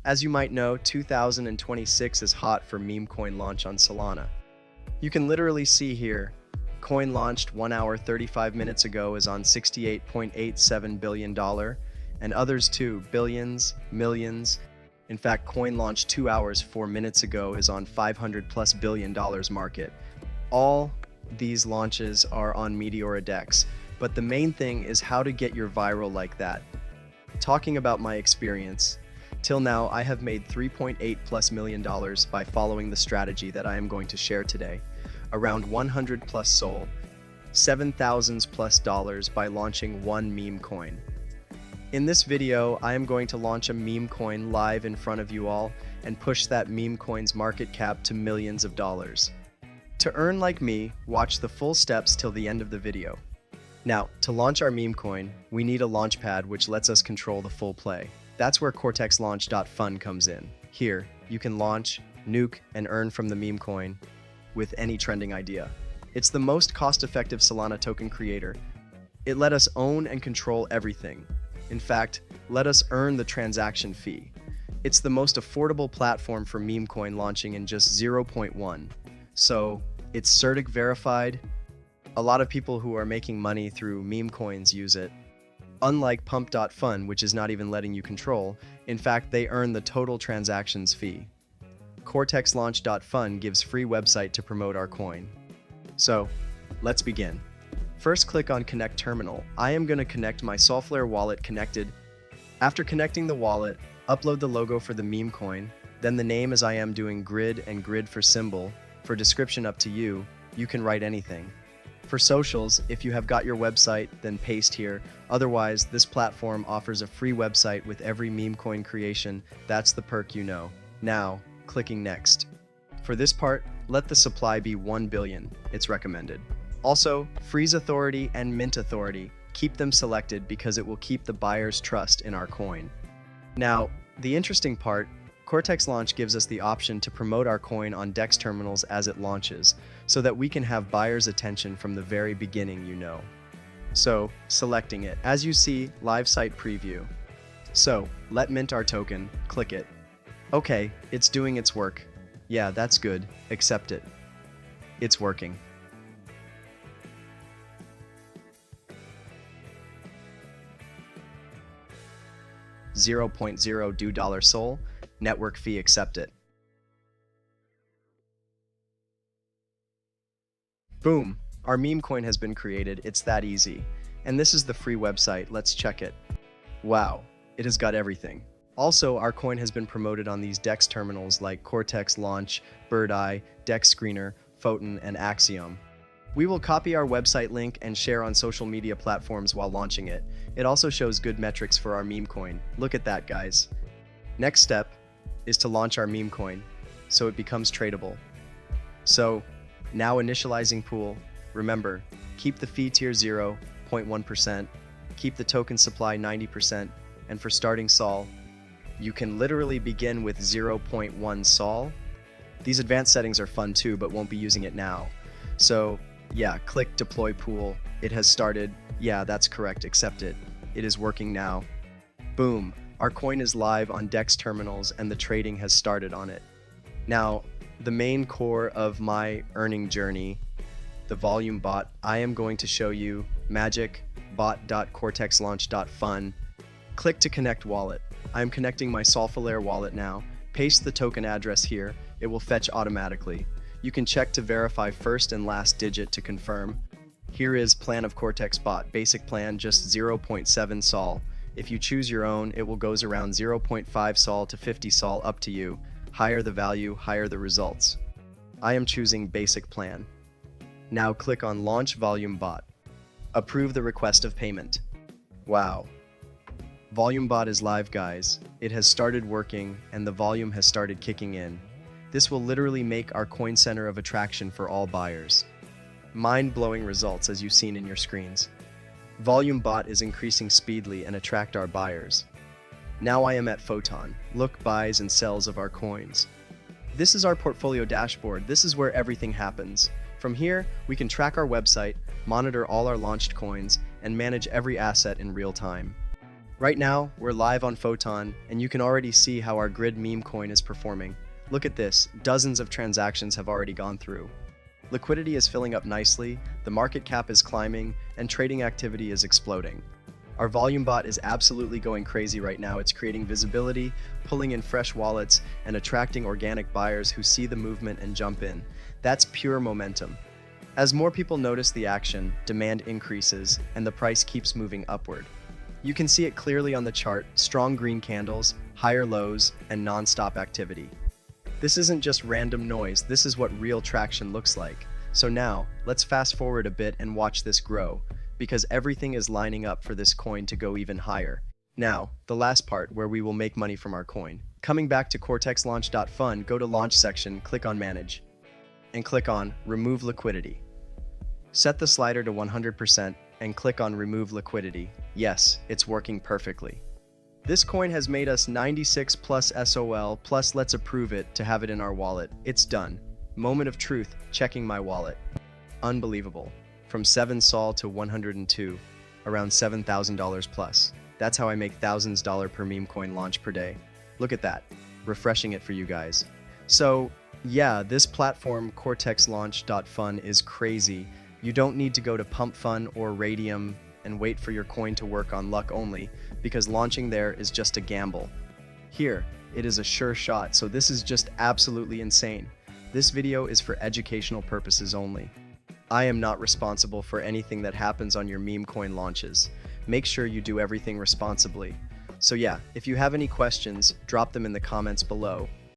As you might know, 2026 is hot for Memecoin launch on Solana. You can literally see here, coin launched 1 hour 35 minutes ago is on $68.87 billion, and others too, billions, millions. In fact, coin launched 2 hours 4 minutes ago is on $500+ billion market. All these launches are on Meteora DEX, but the main thing is how to get your viral like that. Talking about my experience, till now I have made $3.8+ million by following the strategy that I am going to share today. Around 100+ SOL, $7,000+ by launching one meme coin. In this video, I am going to launch a meme coin live in front of you all and push that meme coin's market cap to millions of dollars. To earn like me, watch the full steps till the end of the video. Now, to launch our meme coin, we need a launchpad which lets us control the full play. That's where Cortex Launch.Fun comes in. Here, you can launch, nuke, and earn from the meme coin with any trending idea. It's the most cost-effective Solana token creator. It let us own and control everything. In fact, let us earn the transaction fee. It's the most affordable platform for meme coin launching in just 0.1. So, it's CertiK verified. A lot of people who are making money through meme coins use it. Unlike Pump.Fun, which is not even letting you control, in fact, they earn the total transactions fee. Cortex Launch.Fun gives free website to promote our coin. So, let's begin. First, click on Connect Terminal. I am going to connect my Solflare wallet connected. After connecting the wallet, upload the logo for the meme coin, then the name as I am doing grid and grid for symbol. For description up to you, you can write anything. For socials, if you have got your website, then paste here. Otherwise, this platform offers a free website with every meme coin creation. That's the perk you know. Now, clicking Next. For this part, let the supply be 1 billion. It's recommended. Also, freeze authority and mint authority. Keep them selected because it will keep the buyer's trust in our coin. Now, the interesting part, Cortex Launch gives us the option to promote our coin on DEX terminals as it launches, so that we can have buyers' attention from the very beginning, you know. So, selecting it. As you see, live site preview. So, let mint our token, click it. Okay, it's doing its work. Yeah, that's good. Accept it. It's working. $0.0 SOL, network fee accept it. Boom! Our meme coin has been created, it's that easy. And this is the free website, let's check it. Wow, it has got everything. Also, our coin has been promoted on these DEX terminals like Cortex Launch, Birdeye, DEX Screener, Photon, and Axiom. We will copy our website link and share on social media platforms while launching it. It also shows good metrics for our meme coin. Look at that, guys. Next step is to launch our meme coin, so it becomes tradable. So, now initializing pool. Remember, keep the fee tier 0.1%, keep the token supply 90%, and for starting SOL, you can literally begin with 0.1 SOL. These advanced settings are fun too, but won't be using it now. So, yeah, click deploy pool. It has started. Yeah, that's correct, accept it. It is working now. Boom, our coin is live on DEX terminals and the trading has started on it. Now, the main core of my earning journey, the volume bot, I am going to show you magic bot.cortexlaunch.fun. Click to connect wallet. I am connecting my Solflare wallet now. Paste the token address here. It will fetch automatically. You can check to verify first and last digit to confirm. Here is plan of Cortex bot. Basic plan, just 0.7 SOL. If you choose your own, it will goes around 0.5 SOL to 50 SOL, up to you. Higher the value, higher the results. I am choosing basic plan. Now click on launch volume bot. Approve the request of payment. Wow. Volume bot is live, guys. It has started working and the volume has started kicking in. This will literally make our coin center of attraction for all buyers. Mind-blowing results as you've seen in your screens. Volume bot is increasing speedily and attract our buyers. Now I am at Photon. Look, buys and sells of our coins. This is our portfolio dashboard. This is where everything happens. From here, we can track our website, monitor all our launched coins, and manage every asset in real time. Right now, we're live on Photon, and you can already see how our grid meme coin is performing. Look at this, dozens of transactions have already gone through. Liquidity is filling up nicely, the market cap is climbing, and trading activity is exploding. Our volume bot is absolutely going crazy right now. It's creating visibility, pulling in fresh wallets, and attracting organic buyers who see the movement and jump in. That's pure momentum. As more people notice the action, demand increases, and the price keeps moving upward. You can see it clearly on the chart, strong green candles, higher lows, and non-stop activity. This isn't just random noise, this is what real traction looks like. So now, let's fast forward a bit and watch this grow, because everything is lining up for this coin to go even higher. Now, the last part where we will make money from our coin. Coming back to Cortex Launch.Fun, go to Launch section, click on Manage, and click on Remove Liquidity. Set the slider to 100% and click on Remove Liquidity. Yes, it's working perfectly. This coin has made us 96 plus SOL, plus let's approve it to have it in our wallet. It's done. Moment of truth, checking my wallet. Unbelievable. From 7 SOL to 102, around $7,000 plus. That's how I make thousands dollar per meme coin launch per day. Look at that. Refreshing it for you guys. So, yeah, this platform, Cortex Launch.Fun, is crazy. You don't need to go to Pump.Fun or Radium and wait for your coin to work on luck only, because launching there is just a gamble. Here, it is a sure shot, so this is just absolutely insane. This video is for educational purposes only. I am not responsible for anything that happens on your meme coin launches. Make sure you do everything responsibly. So yeah, if you have any questions, drop them in the comments below.